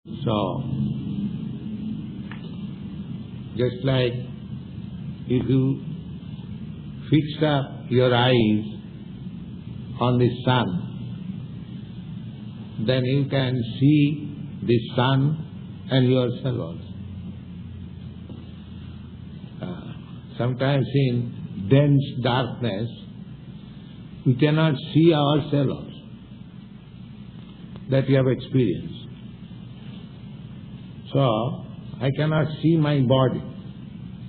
So, just like if you fix up your eyes on the sun, then you can see the sun and yourself also. Sometimes in dense darkness, we cannot see ourselves also. That we have experienced. So, I cannot see my body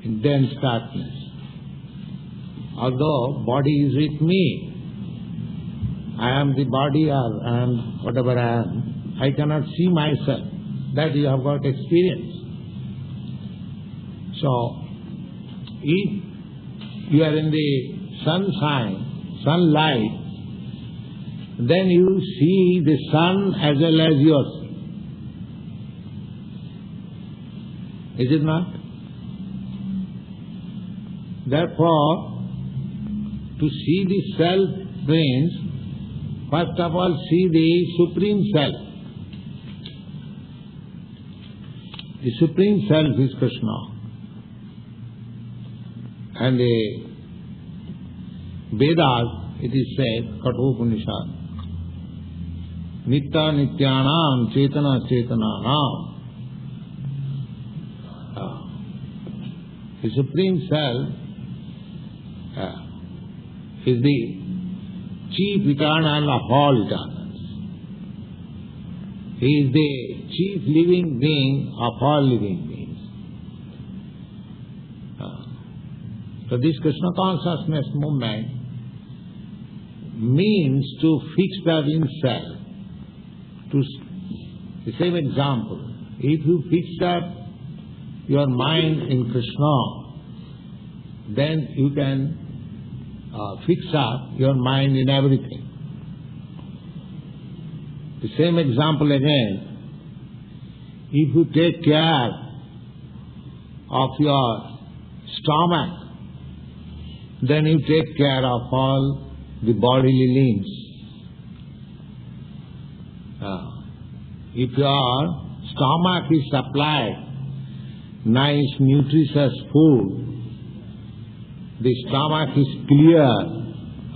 in dense darkness. Although body is with me, I am the body or I am whatever I am, I cannot see myself. That you have got experience. So, if you are in the sunlight, then you see the sun as well as yourself. Is it not? Therefore, to see the self means, first of all, see the Supreme Self. The Supreme Self is Krishna. And the Vedas, it is said, Kathopanishad, Nitya Nityanam Chetana Chetananam. The Supreme Self is the chief eternal of all eternals. He is the chief living being of all living beings. So this Krishna Consciousness movement means to fix that in self. The same example, if you fix up your mind in Krishna, then you can fix up your mind in everything. The same example again, if you take care of your stomach, then you take care of all the bodily limbs. If your stomach is supplied nice nutritious food, the stomach is clear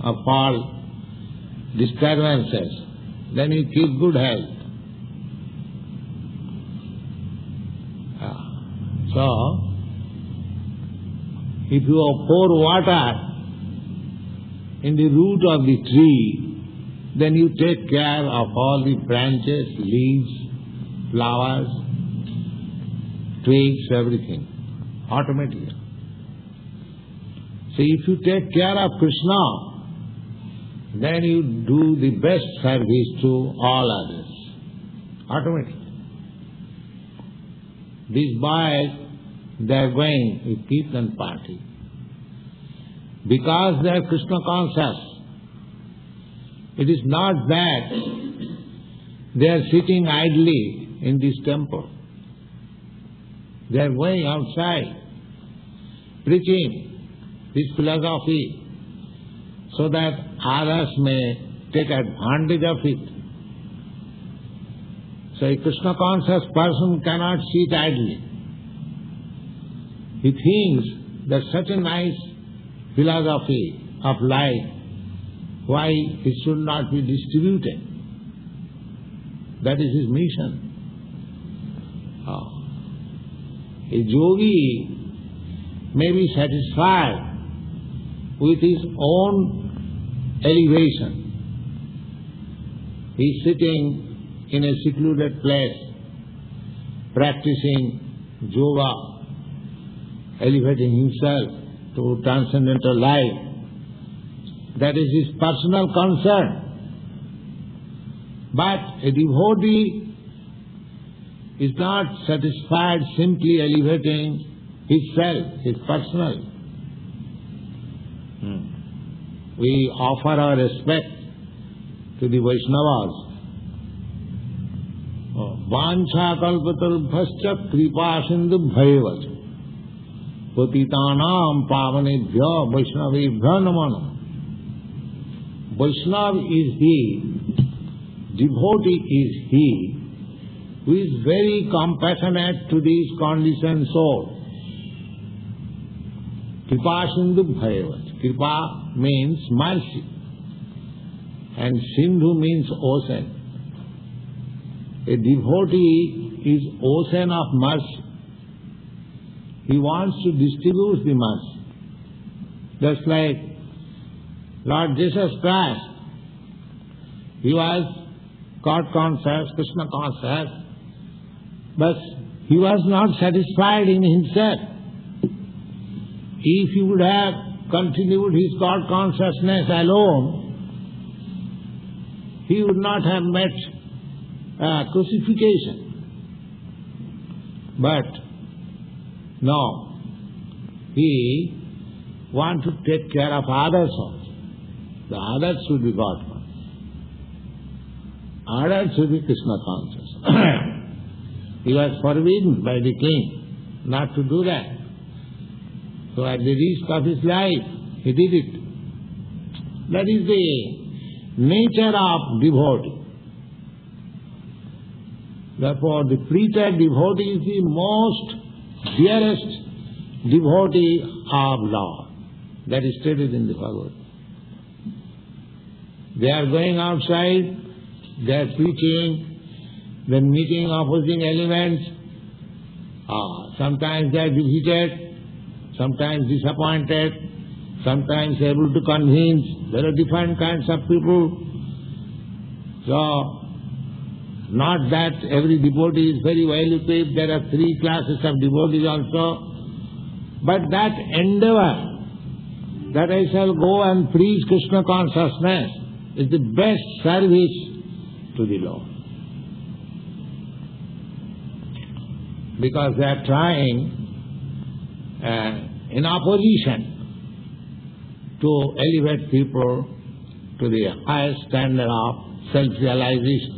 of all disturbances, then you keep good health. So, if you pour water in the root of the tree, then you take care of all the branches, leaves, flowers, twigs, everything, automatically. So if you take care of Krishna, then you do the best service to all others, automatically. These boys, they are going to Kirtan party. Because they are Krishna conscious, it is not that they are sitting idly in this temple. They are going outside, preaching this philosophy, so that others may take advantage of it. So a Krishna conscious person cannot sit idly. He thinks that such a nice philosophy of life, why it should not be distributed. That is his mission. A yogi may be satisfied with his own elevation. He is sitting in a secluded place, practicing yoga, elevating himself to transcendental life. That is his personal concern. But a devotee is not satisfied simply elevating himself, his personal. We offer our respect to the Vaishnavas. Vancha kalpatarubhascha kripa sindubhayavacha patitanam pavanebhya vaishnavebhya namanam. Vaishnava is he, devotee is he who is very compassionate to these conditioned souls. Kripa Sindhu Bhayavat. Kripa means mercy. And Sindhu means ocean. A devotee is ocean of mercy. He wants to distribute the mercy. Just like Lord Jesus Christ, He was God conscious, Krishna conscious, but He was not satisfied in Himself. If He would have continued His God consciousness alone, He would not have met crucifixion. But no, He wants to take care of others also. The others should be God conscious. Others should be Krishna conscious. He was forbidden by the king not to do that. So at the risk of his life, he did it. That is the nature of devotee. Therefore, the preacher devotee is the most dearest devotee of Lord. That is stated in the Bhagavatam. They are going outside, they are preaching, then meeting opposing elements. Sometimes they are defeated, sometimes disappointed, sometimes able to convince. There are different kinds of people. So, not that every devotee is very well equipped, there are three classes of devotees also. But that endeavor, that I shall go and preach Krishna consciousness, is the best service to the Lord. Because they are trying in opposition to elevate people to the highest standard of self-realization.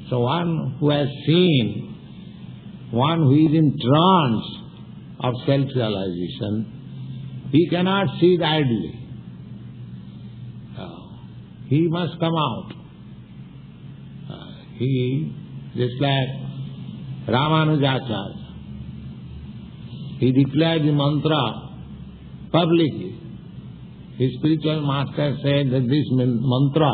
So one who has seen, one who is in trance of self-realization, he cannot sit idly. He must come out. He, just like Ramanujacharya, he declared the mantra publicly. His spiritual master said that this mantra,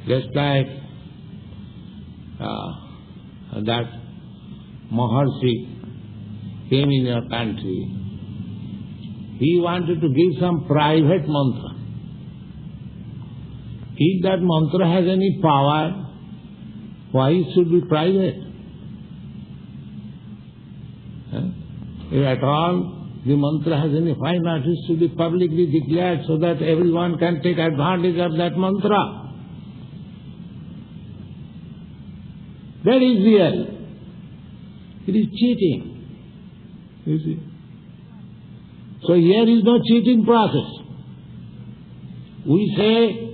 just like that Maharshi came in your country, he wanted to give some private mantra. If that mantra has any power, why it should be private? If at all the mantra has any, why not it should be publicly declared so that everyone can take advantage of that mantra? That is real. It is cheating. You see. So here is no cheating process. We say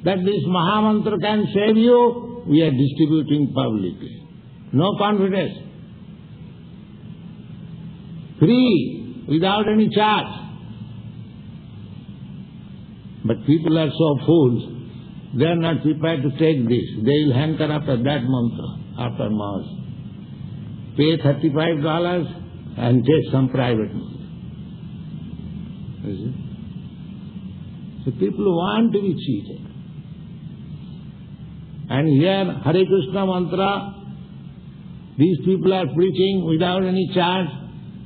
that this Mahamantra can save you, we are distributing publicly. No confidence. Free, without any charge. But people are so fools, they are not prepared to take this. They will hanker after that mantra, after Mass. Pay $35 and take some private mantra. You see? So people want to be cheated. And here, Hare Krishna mantra, these people are preaching without any charge,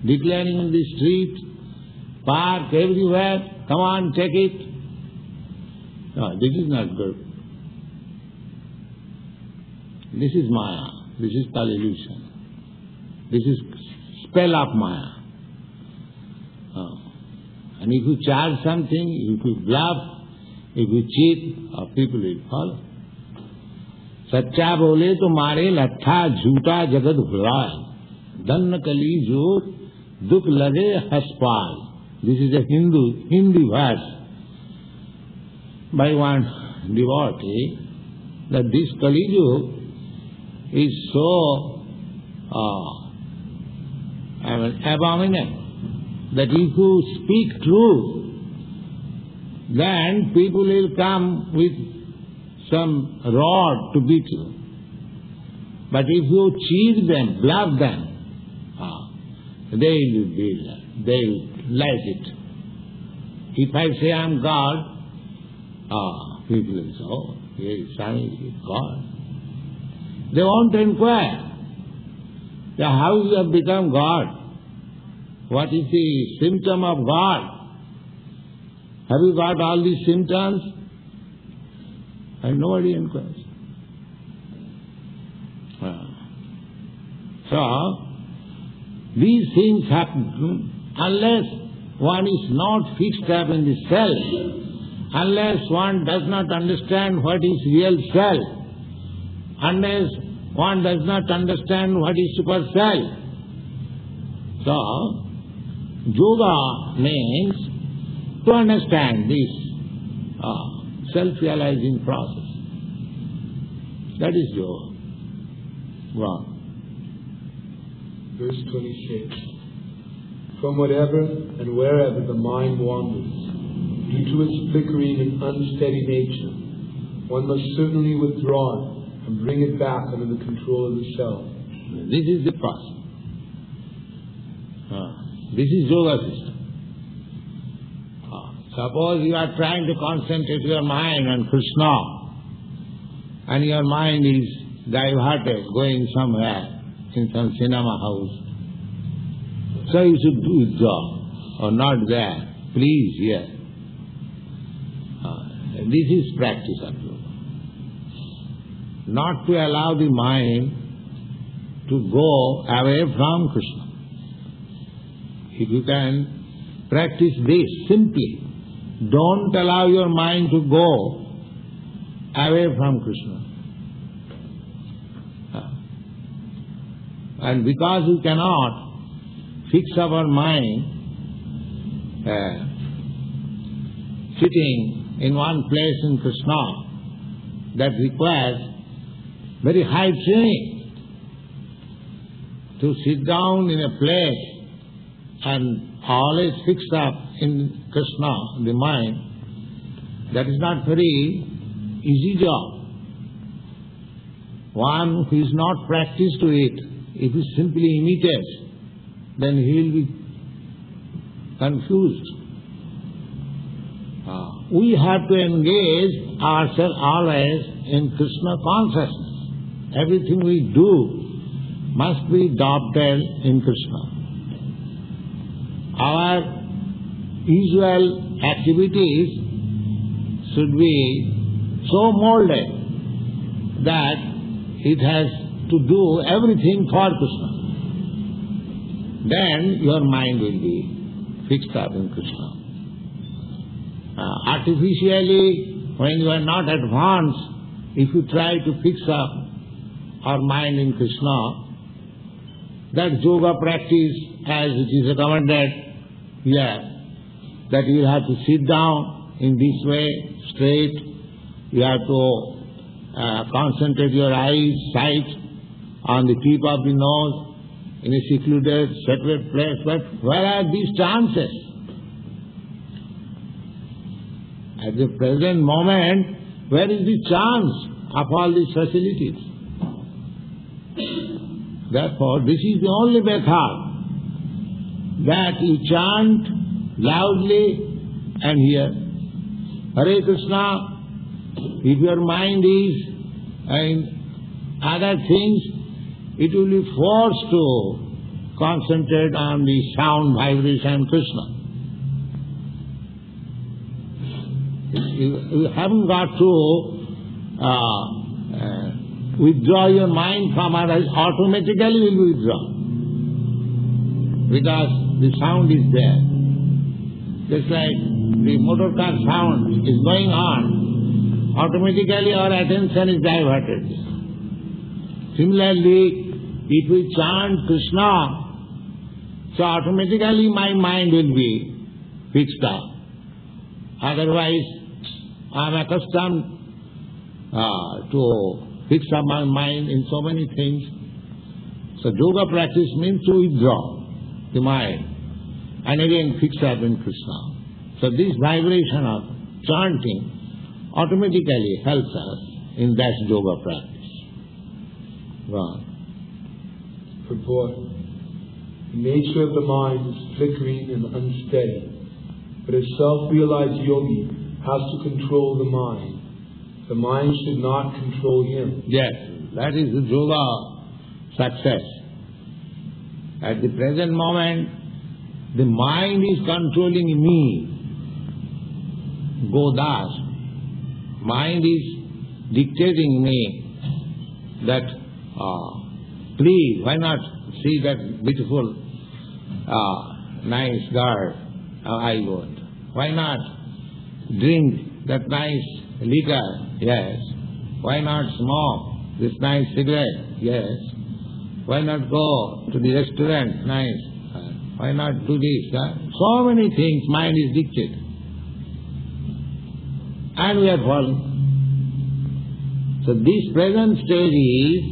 declaring in the street, park, everywhere, come on, take it. No, this is not good. This is Maya. This is illusion. This is spell of Maya. And if you charge something, if you bluff, if you cheat, people will follow. सच्चा बोले तो मारे लट्ठा झूठा जगत भुलाए धन कली जोत दुख लगे हसपाल. This is a Hindi verse by one devotee, that this Kali Yuga is so abominable that if you speak truth, then people will come with some rod to beat you. But if you cheat them, bluff them, they'll like it. If I say I'm God, people will say, oh, here is God. They won't inquire. How you have become God? What is the symptom of God? Have you got all these symptoms? And nobody inquires. So, these things happen unless one is not fixed up in the self, unless one does not understand what is real self, unless one does not understand what is super self. So, yoga means to understand this self-realizing process. That is yoga. Wow. Verse 26. From whatever and wherever the mind wanders, due to its flickering and unsteady nature, one must certainly withdraw it and bring it back under the control of the self. This is the process. This is yoga system. Suppose you are trying to concentrate your mind on Krishna, and your mind is diverted, going somewhere, in some cinema house. So you should withdraw, or not there, please here. This is practice of yoga. Not to allow the mind to go away from Krishna. If you can practice this simply, don't allow your mind to go away from Krishna. And because we cannot fix our mind sitting in one place in Krishna, that requires very high training. To sit down in a place and always fix up in Krishna, the mind, that is not very easy job. One who is not practiced to it, if he simply imitates, then he will be confused. We have to engage ourselves always in Krishna consciousness. Everything we do must be adopted in Krishna. Our usual activities should be so molded that it has to do everything for Krishna. Then your mind will be fixed up in Krishna. Artificially, when you are not advanced, if you try to fix up our mind in Krishna, that yoga practice as it is recommended here, that you have to sit down in this way, straight, you have to concentrate your eyes, sight on the tip of the nose, in a secluded, separate place. But where are these chances? At the present moment, where is the chance of all these facilities? Therefore, this is the only method, that you chant loudly and hear Hare Krishna. If your mind is in other things, it will be forced to concentrate on the sound, vibration, Krishna. You haven't got to withdraw your mind from others, automatically will be withdrawn. Because the sound is there. Just like the motor car sound is going on, automatically our attention is diverted. Similarly, if we chant Krishna, so automatically my mind will be fixed up. Otherwise, I am accustomed to fix up my mind in so many things. So yoga practice means to withdraw the mind and again fix up in Krishna. So this vibration of chanting automatically helps us in that yoga practice. Go on. Purport. The nature of the mind is flickering and unsteady, but a self-realized yogi has to control the mind. The mind should not control him. Yes, that is the yoga success. At the present moment, the mind is controlling me. Godas. Mind is dictating me that, please, why not see that beautiful, nice girl I want? Why not drink that nice liquor? Yes. Why not smoke this nice cigarette? Yes. Why not go to the restaurant? Nice. Why not do this? So many things mind is dictated. And we are falling. So this present stage is,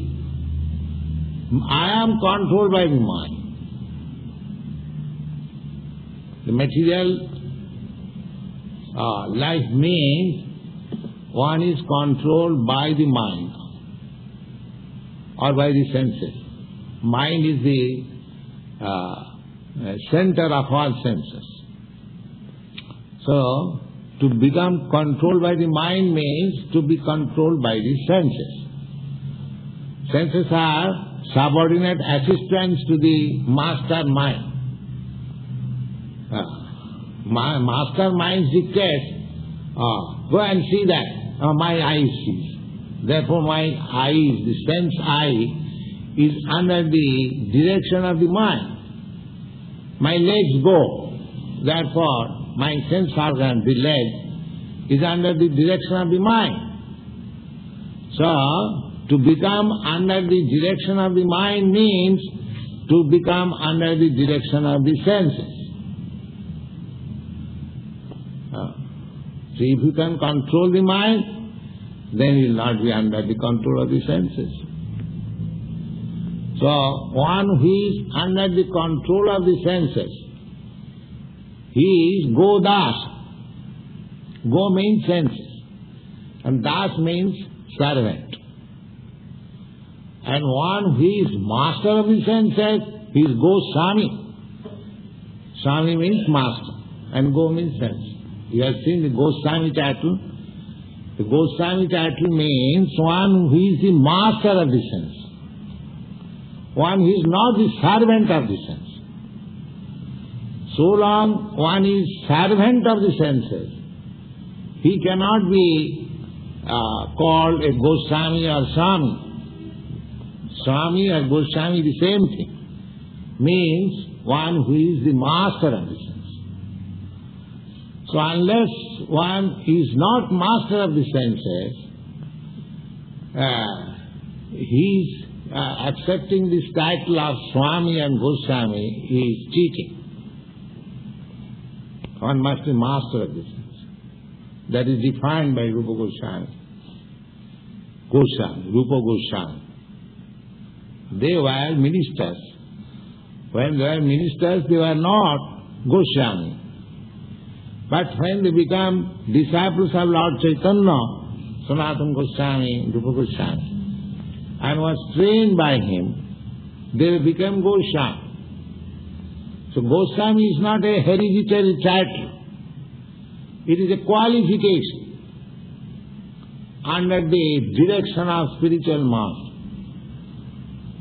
I am controlled by the mind. The material life means one is controlled by the mind or by the senses. Mind is the center of all senses. So, to become controlled by the mind means to be controlled by the senses. Senses are subordinate assistants to the master mind. Master mind dictates, go and see that. My eye sees. Therefore my eyes, the sense eye, is under the direction of the mind. My legs go. Therefore my sense organ, the leg, is under the direction of the mind. So, to become under the direction of the mind means to become under the direction of the senses. So if you can control the mind, then you will not be under the control of the senses. So, one who is under the control of the senses, he is Godas. Go means senses, and Das means servant. And one who is master of the senses, he is Goswami. Swami means master, and Go means sense. You have seen the Goswami title. The Goswami title means one who is the master of the sense. One who is not the servant of the sense. So long one is servant of the senses, he cannot be called a Goswami or Swami. Swami or Goswami, the same thing. Means one who is the master of the sense. So unless one is not master of the senses, he is accepting this title of Swami and Goswami, he is cheating. One must be master of this sense. That is defined by Rupa Goswami. Rupa Goswami. They were ministers. When they were ministers, they were not Goswami. But when they become disciples of Lord Chaitanya, Sanatana Goswami, Rupa Goswami, and was trained by him, they became Goswami. So Goswami is not a hereditary title. It is a qualification under the direction of spiritual master.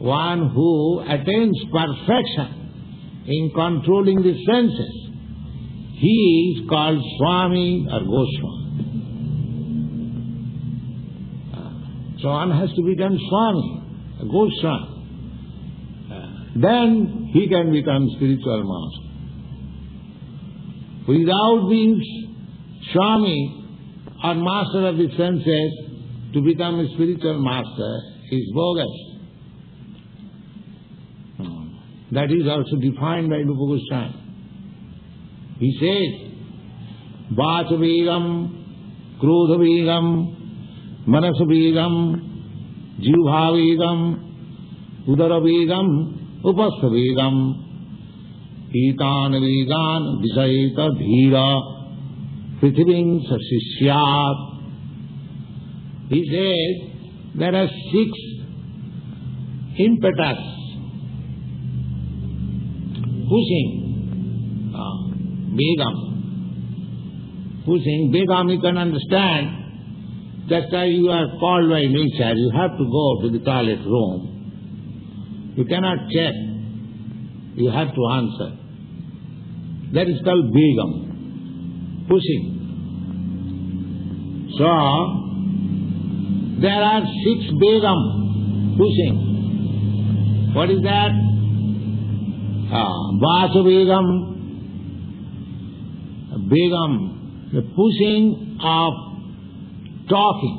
One who attains perfection in controlling the senses, he is called Swami or Goswami. So one has to become Swami, a Goswami. Then he can become spiritual master. Without being Swami or master of the senses, to become a spiritual master is bogus. That is also defined by Rupa Goswami. He says, Vāca-vegam, Krodha-vegam, Manasa-vegam, Jivha-vegam, Udara-vegam, Upastha-vegam, Etāna-vegan Visayeta-dhīra prithivim sasishyat. He says there are 6 impetus pushing, begam. Pushing, begam you can understand. Just as you are called by nature, you have to go to the toilet room. You cannot check. You have to answer. That is called begam, pushing. So, there are 6 begam pushing. What is that? Vasa begam. Begam, the pushing of talking,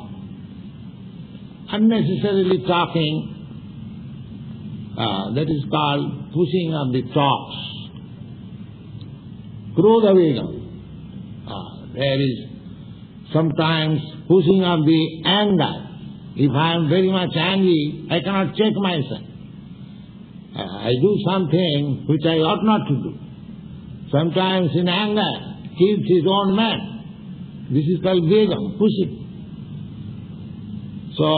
unnecessarily talking, that is called pushing of the talks. Krodha begam, there is sometimes pushing of the anger. If I am very much angry, I cannot check myself. I do something which I ought not to do. Sometimes in anger, kills his own man. This is called begam, pushing. So,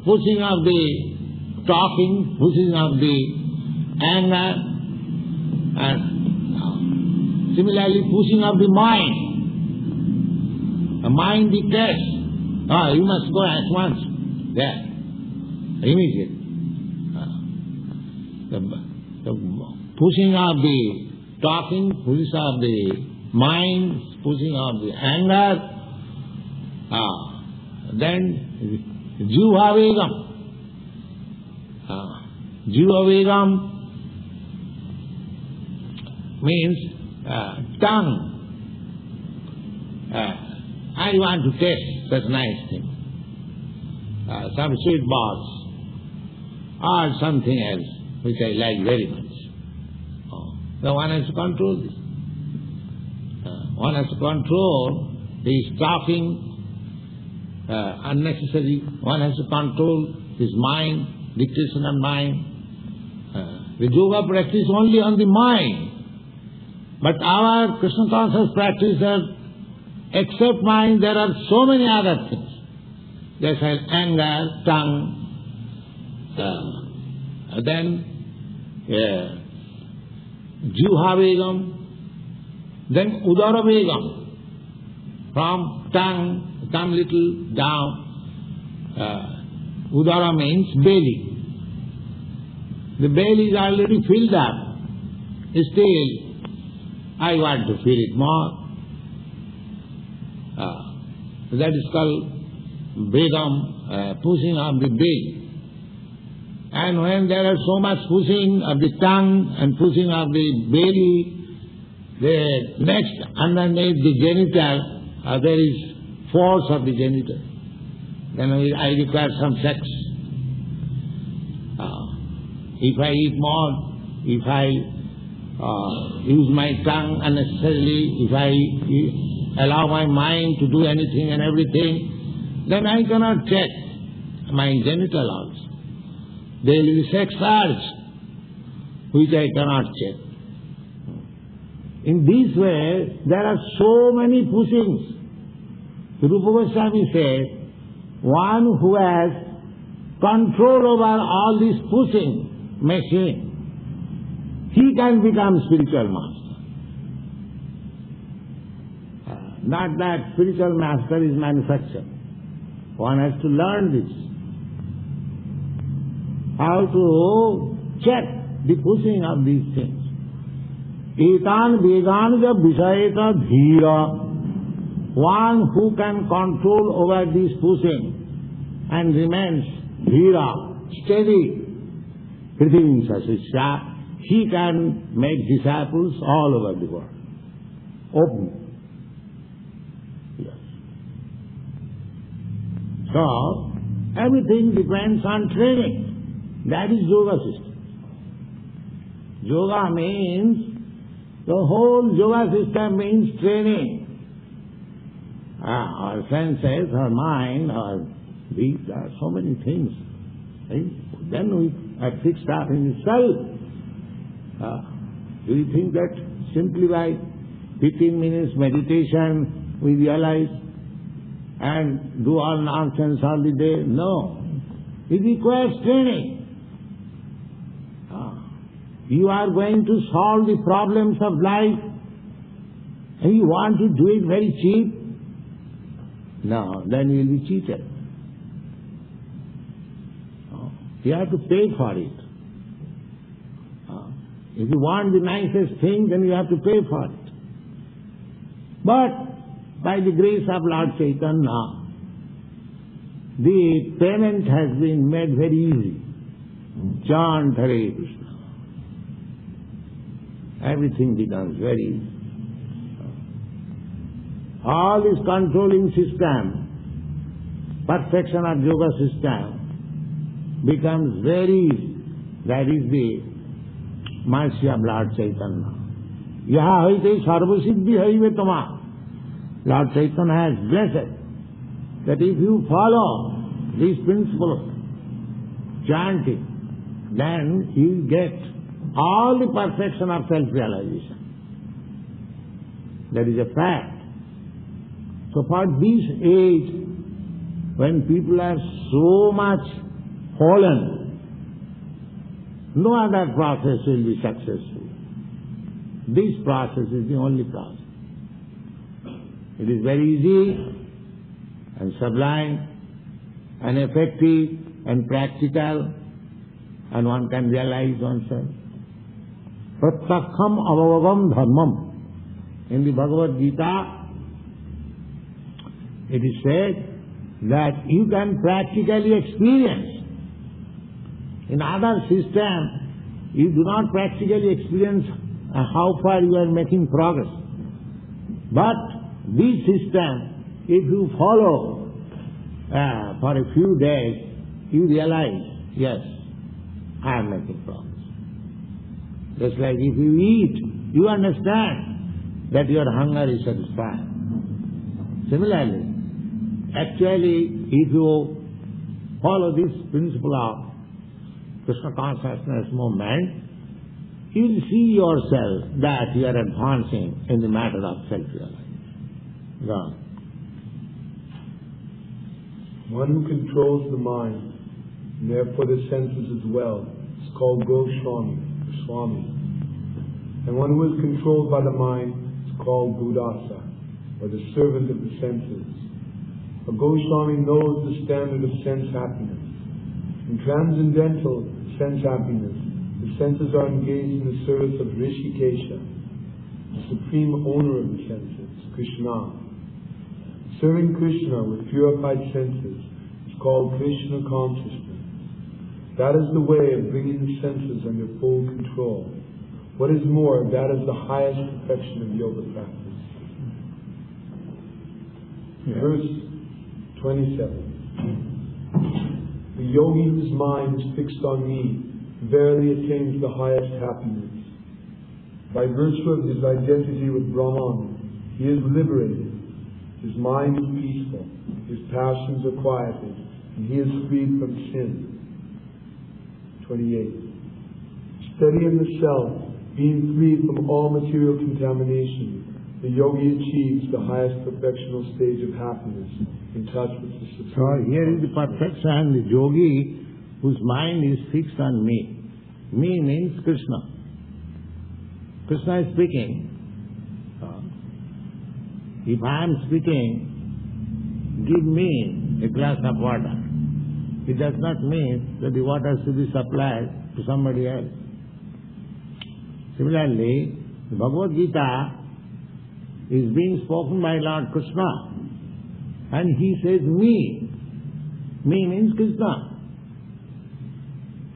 pushing of the talking, pushing of the anger, and similarly pushing of the mind. The mind dictates, you must go at once, there, immediately. The pushing of the talking, pushing of the mind, pushing of the anger, then jiva begam. Jiva begam means tongue. I want to taste such nice thing, some sweet balls or something else which I like very much. So one has to control this. One has to control his talking unnecessary. One has to control his mind, dictation of mind. The yoga practice only on the mind. But our Krishna conscious practitioners, except mind, there are so many other things. There's anger, tongue, then jiva begam, then udara begam. From tongue little down. Udara means belly. The belly is already filled up. Still, I want to fill it more. That is called begam, pushing of the belly. And when there is so much pushing of the tongue and pushing of the belly, the next, underneath the genital, there is force of the genital. Then I require some sex. If I eat more, if I use my tongue unnecessarily, if I allow my mind to do anything and everything, then I cannot check my genital also. There will be sex urge, which I cannot check. In this way, there are so many pushings. Rupa Goswami says, one who has control over all this pushing machine, he can become spiritual master. Not that spiritual master is manufactured. One has to learn this. How to check the pushing of these things. Etan veganija vishayeta dhira. One who can control over this pushing and remains dhira, steady, prithivim sasishyat, he can make disciples all over the world. Open. Yes. So, everything depends on training. That is yoga system. Yoga means, the whole yoga system means training. Our friend says, our mind, there are so many things. Right? Then we are fixed up in the self. Do you think that simply by 15 minutes meditation, we realize, and do all nonsense all the day. No. It requires training. You are going to solve the problems of life and you want to do it very cheap? No, then you will be cheated. You have to pay for it. If you want the nicest thing, then you have to pay for it. But by the grace of Lord Chaitanya, the payment has been made very easy. Chant Hare Krishna. Everything becomes very easy. All this controlling system, perfection of yoga system, becomes very easy. That is the mercy of Lord Chaitanya. Yaha hoite sarva siddhi haive tama. Lord Chaitanya has blessed that if you follow this principle of chanting, then you get all the perfection of self-realization. That is a fact. So for this age, when people are so much fallen, no other process will be successful. This process is the only process. It is very easy and sublime and effective and practical, and one can realize oneself. Pratyakham avavavam dharmam. In the Bhagavad-gītā, it is said that you can practically experience. In other system, you do not practically experience how far you are making progress. But this system, if you follow for a few days, you realize, yes, I am making progress. Just like if you eat, you understand that your hunger is satisfied. Similarly, actually, if you follow this principle of Krishna Consciousness movement, you will see yourself that you are advancing in the matter of self-realization. Go on. One who controls the mind, and therefore the senses as well, is called Goswami, or Swami. And one who is controlled by the mind is called Buddhasa, or the servant of the senses. A Goswami knows the standard of sense happiness. In transcendental sense happiness, the senses are engaged in the service of Rishikesh, the supreme owner of the senses, Krishna. Serving Krishna with purified senses is called Krishna Consciousness. That is the way of bringing the senses under full control. What is more, that is the highest perfection of yoga practice. Verse 27. The yogi whose mind is fixed on me verily attains the highest happiness. By virtue of his identity with Brahman, he is liberated. His mind is peaceful, his passions are quieted, and he is freed from sin. 28. Steady in the self, being freed from all material contamination, the yogi achieves the highest perfectional stage of happiness, in touch with the Supreme. So here is the perfection, the yogi whose mind is fixed on me. Me means Krishna. Krishna is speaking. If I am speaking, give me a glass of water. It does not mean that the water should be supplied to somebody else. Similarly, the Bhagavad-gītā is being spoken by Lord Krishna, and he says me. Me means Krishna.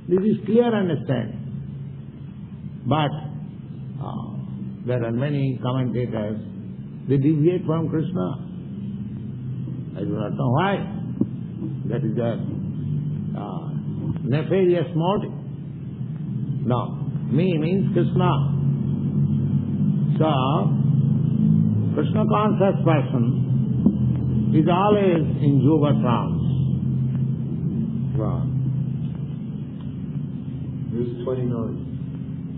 This is clear understanding. But there are many commentators, they deviate from Krishna. I do not know why. That is a nefarious motive. No, me means Krishna. So, Krishna conscious person is always in yoga trance. Wow. Verse 29.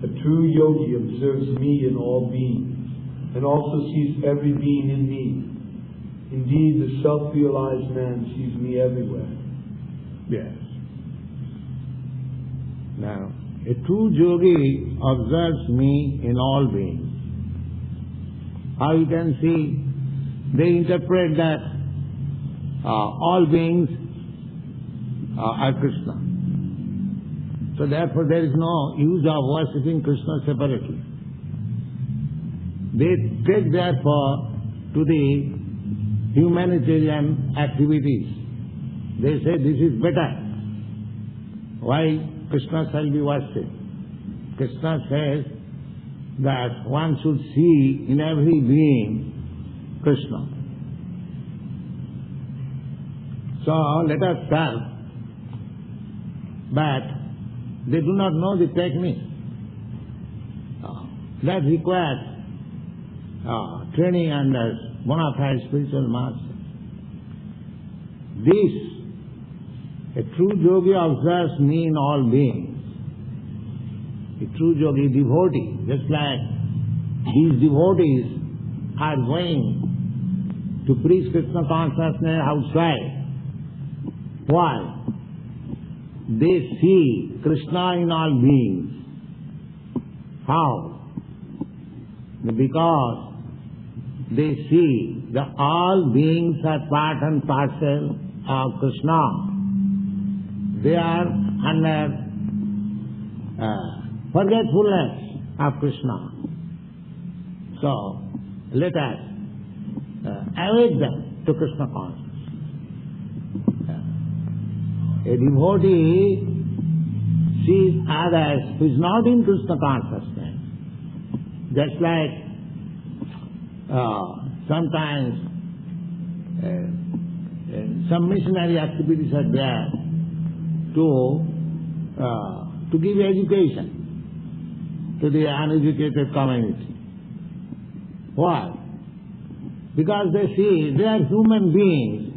A true yogi observes me in all beings. and also sees every being in me. Indeed, the self-realized man sees me everywhere. Yes. Now, a true yogi observes me in all beings. How you can see? They interpret that all beings are Krishna. So therefore there is no use of worshipping Krishna separately. They take therefore to the humanitarian activities. They say this is better. Why Krishna shall be worshipped? Krishna says that one should see in every being Krishna. So let us serve, but they do not know the technique. That requires training under bona fide spiritual master. This, a true yogi observes me in all beings. A true yogi devotee, just like these devotees are going to preach Krishna consciousness outside. Why? They see Krishna in all beings. How? Because they see that all beings are part and parcel of Krishna. They are under forgetfulness of Krishna. So, let us awake them to Krishna consciousness. A devotee sees others who is not in Krishna consciousness. Just like sometimes some missionary activities are there to give education to the uneducated community. Why? Because they see they are human beings.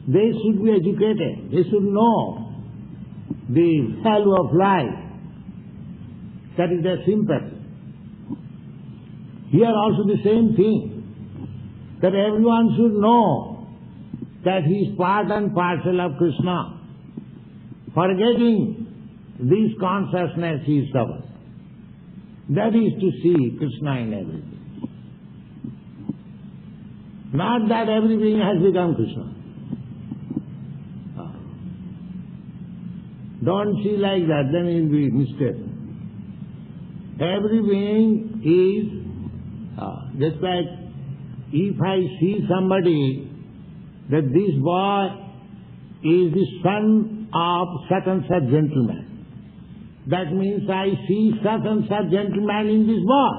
They should be educated. They should know the value of life. That is their sympathy. Here also the same thing. That everyone should know that he is part and parcel of Krishna. Forgetting this consciousness he suffers. That is to see Krishna in everything. Not that everything has become Krishna. Don't see like that, then you will be mistaken. Every being is, just like if I see somebody, that this boy is the son of such and such gentleman. That means I see such and such gentleman in this boy.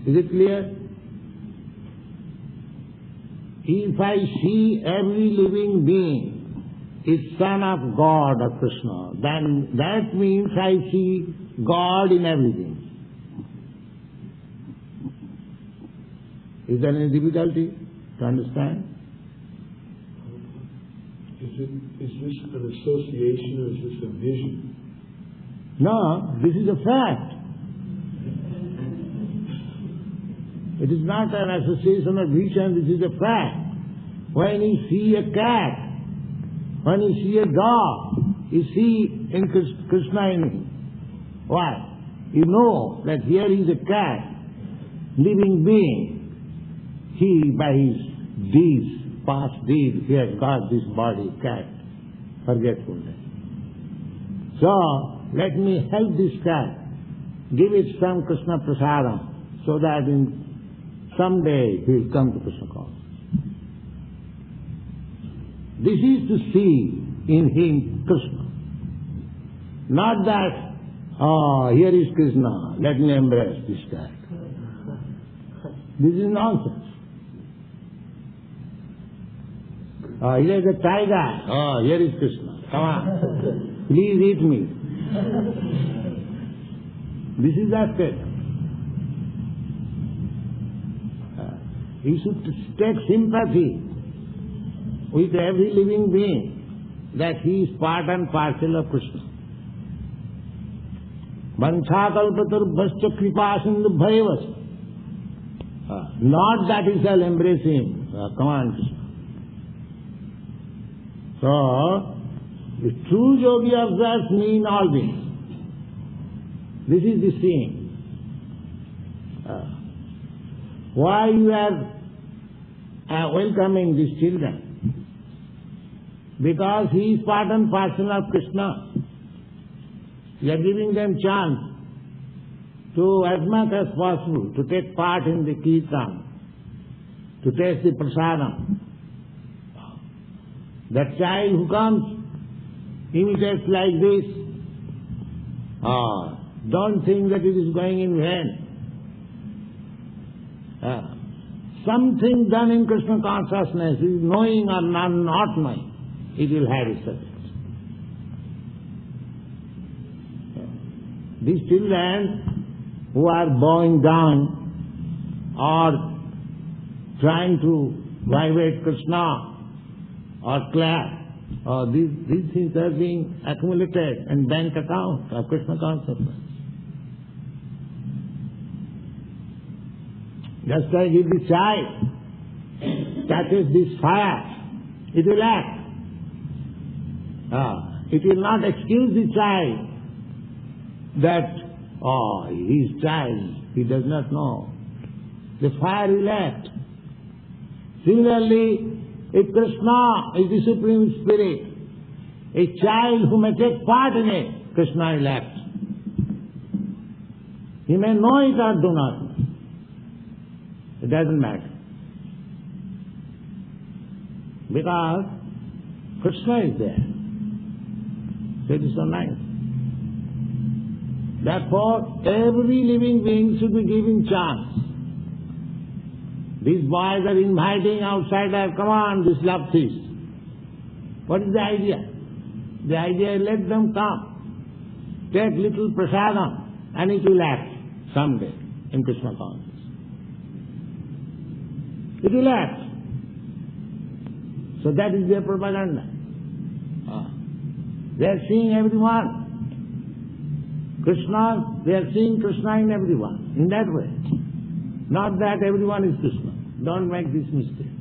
Is it clear? If I see every living being is son of God or Krishna, then that means I see God in everything. Is there any difficulty to understand? Is this an association or is this a vision? No, this is a fact. It is not an association or vision, this is a fact. When you see a cat, when you see a dog, you see in Krishna in him. Why? You know that here is a cat, living being. He, by his deeds, past deeds, he has got this body, cat, forgetfulness. So, let me help this cat, give it some Krishna prasadam, so that in someday he will come to Krishna consciousness. This is to see in him Krishna. Not that, oh, here is Krishna, let me embrace this cat. This is nonsense. Here is a tiger, oh, here is Krishna, come on, please eat me. This is aspect. He should take sympathy with every living being, that he is part and parcel of Krishna. Vanchakalpatarubhascha kripasindubhayavas. Not that he shall embrace him. Come on, Krishna. So, the true yogi observes me in all beings. This is the seeing. Why you are welcoming these children? Because he is part and parcel of Krishna. You are giving them chance to, as much as possible, to take part in the kirtan, to taste the prasadam. That child who comes, imitates like this, don't think that it is going in vain. Something done in Krishna consciousness is knowing or not knowing, it will have its effect. These children who are bowing down or trying to vibrate Krishna or clap, these things are being accumulated in bank account of Krishna consciousness. Just like if the child catches this fire, it will act. It will not excuse the child that, he is child, he does not know. The fire will act. Similarly, if Krishna is the Supreme Spirit, a child who may take part in it, Krishna will act. He may know it or do not know. It doesn't matter. Because Krishna is there. So it is so nice. Therefore, every living being should be given chance. These boys are inviting outsiders, come on, this love feast. What is the idea? The idea is let them come, take little prasadam, and it will act someday in Krishna consciousness. It will act. So that is their propaganda. They are seeing everyone. Krishna, they are seeing Krishna in everyone, in that way. Not that everyone is Krishna. Don't make this mistake.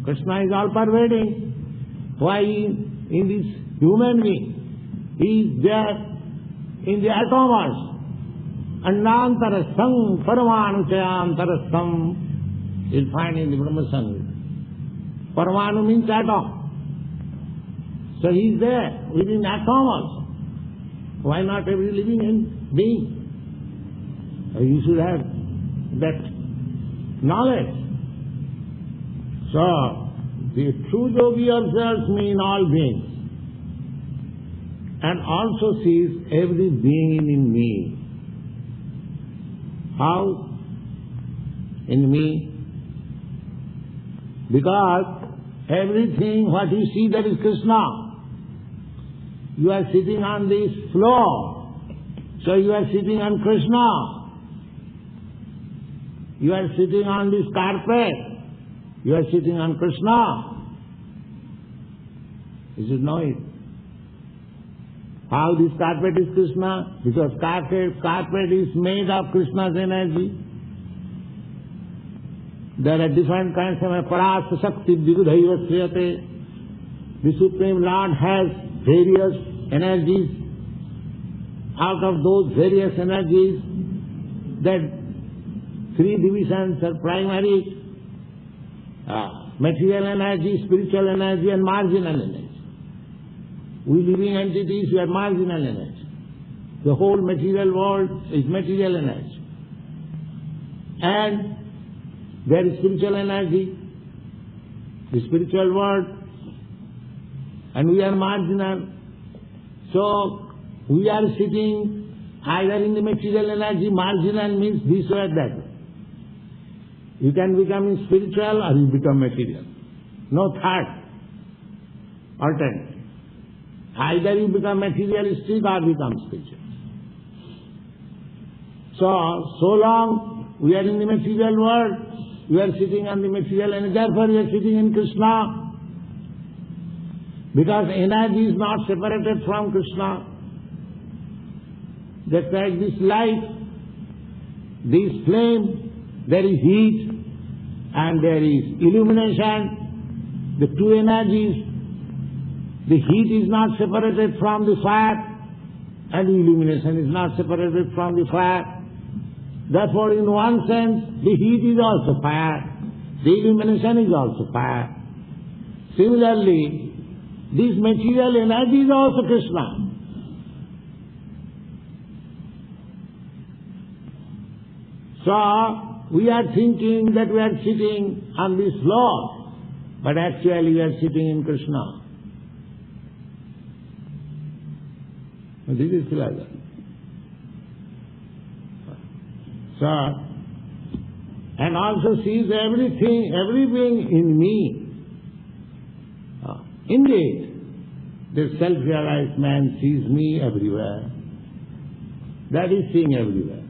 Krishna is all pervading. Why in this human being? He is there in the atoms. Annantarasam paramanu chayantarasam. You'll find in the Brahma Samhita. Paramanu means atom. So he is there within atoms. Why not every living being? You should have that knowledge. So, the true yogi observes me in all beings and also sees every being in me. How? In me? Because everything what you see that is Krishna. You are sitting on this floor, so you are sitting on Krishna. You are sitting on this carpet, you are sitting on Krishna. You should know it. How this carpet is Krishna? Because carpet is made of Krishna's energy. There are different kinds of parasa shakti vigudhaiva sriyate. The Supreme Lord has various energies. Out of those various energies, that three divisions are primary: material energy, spiritual energy, and marginal energy. We living entities, we are marginal energy. The whole material world is material energy. And there is spiritual energy, the spiritual world, and we are marginal. So, we are sitting either in the material energy. Marginal means this way or that way. You can become spiritual or you become material. No third alternative. Either you become materialistic or become spiritual. So long we are in the material world, we are sitting on the material energy, therefore we are sitting in Krishna. Because energy is not separated from Krishna. Just like this light, this flame, there is heat and there is illumination, the two energies. The heat is not separated from the fire and the illumination is not separated from the fire. Therefore, in one sense, the heat is also fire, the illumination is also fire. Similarly, this material energy is also Krishna. So, we are thinking that we are sitting on this floor, but actually we are sitting in Krishna. This is philosophy. So, and also sees everything, every being in me. Indeed, the self-realized man sees me everywhere. That is seeing everywhere.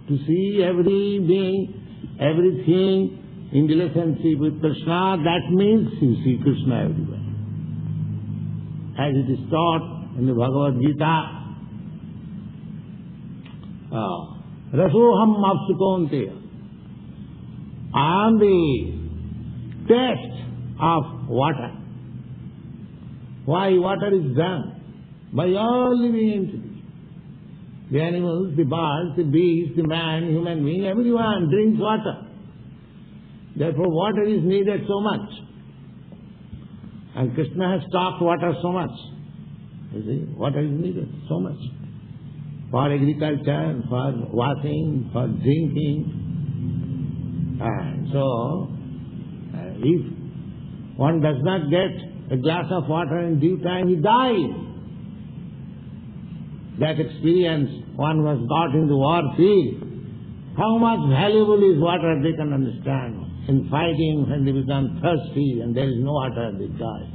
To see every being, everything in relationship with Krishna, that means you see Krishna everywhere. As it is taught in the Bhagavad-gītā, Rasoham Apsukonteya. I am the taste of water. Why water is done? By all living entities. The animals, the birds, the beasts, the man, human being, everyone drinks water. Therefore water is needed so much. And Krishna has stocked water so much. You see, water is needed so much. For agriculture, for washing, for drinking. And so, if one does not get a glass of water in due time, he dies. That experience one was got in the war field. How much valuable is water, they can understand. In fighting, when they become thirsty and there is no water, they die.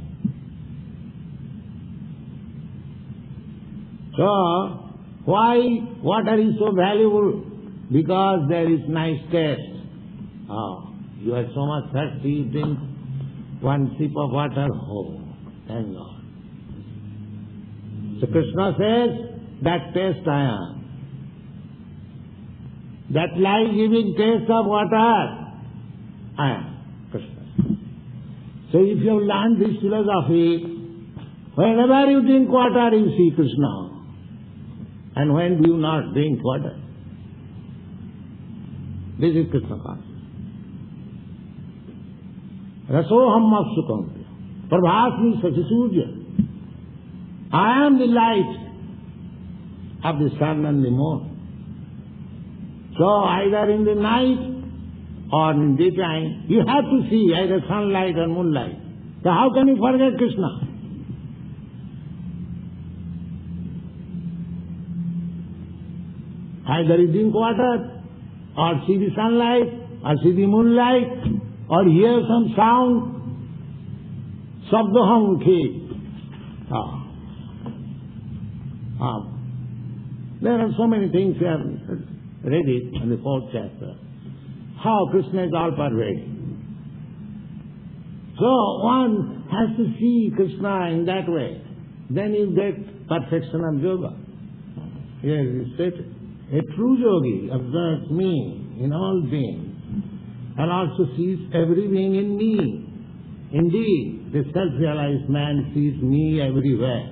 So, why water is so valuable? Because there is nice taste. You are so much thirsty, you drink one sip of water, thank God. So Krishna says, that taste I am. That life-giving taste of water, I am Krishna. So if you have learned this philosophy, whenever you drink water, you see Krishna. And when do you not drink water? This is Krishna consciousness. Rasoham apsukonteya. Prabhasmi sachisurya. I am the light of the sun and the moon. So either in the night or in daytime, you have to see either sunlight or moonlight. So how can you forget Krishna? Either you drink water, or see the sunlight, or see the moonlight, or hear some sound. Sabdoham ke. There are so many things we have read it in the 4th chapter. How Krishna is all pervading. So one has to see Krishna in that way. Then you get perfection of yoga. Yes, it's stated. A true yogi observes me in all beings and also sees every being in me. Indeed, the self-realized man sees me everywhere.